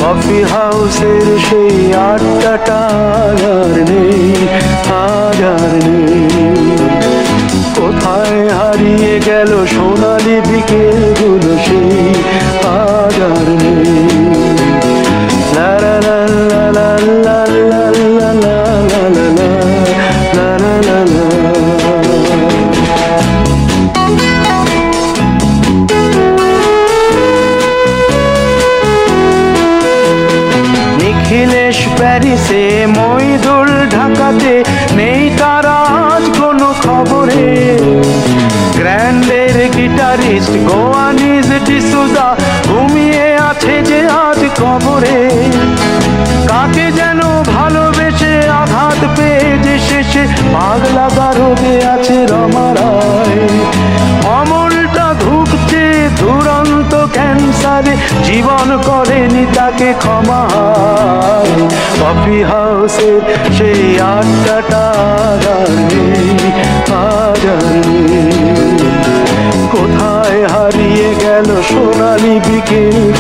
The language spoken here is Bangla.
কফি হাউসের সেই আড্ডাটা আর নেই, আজ আর নেই। কোথায় হারিয়ে গেল সোনালি বিকেলগুলো সেই আজ আর নেই। লা লা লা লা লা লা লা লা লা লা লা লা লা লা। নিখিলেশ প্যারিসে, মইদুল ঢাকাতে, নেই তারা আজ কোনো খবরে। গ্র্যান্ডের গিটারিস্ট গোয়ানিজ ডিসুজা ঘুমিয়ে আছে যে আজ কবরে। কাকে যেন ভালোবেসে আঘাত পেয়ে যে শেষে পাগলা গারদে আছে রমা রায়। অমলটা ধুকছে দুরন্ত ক্যান্সারে, জীবন করেনি তাকে ক্ষমা। কফি হাউসের সেই আড্ডাটা আর নেই, আজ আর নেই। কোথায় হারিয়ে গেল সোনালি বিকেল।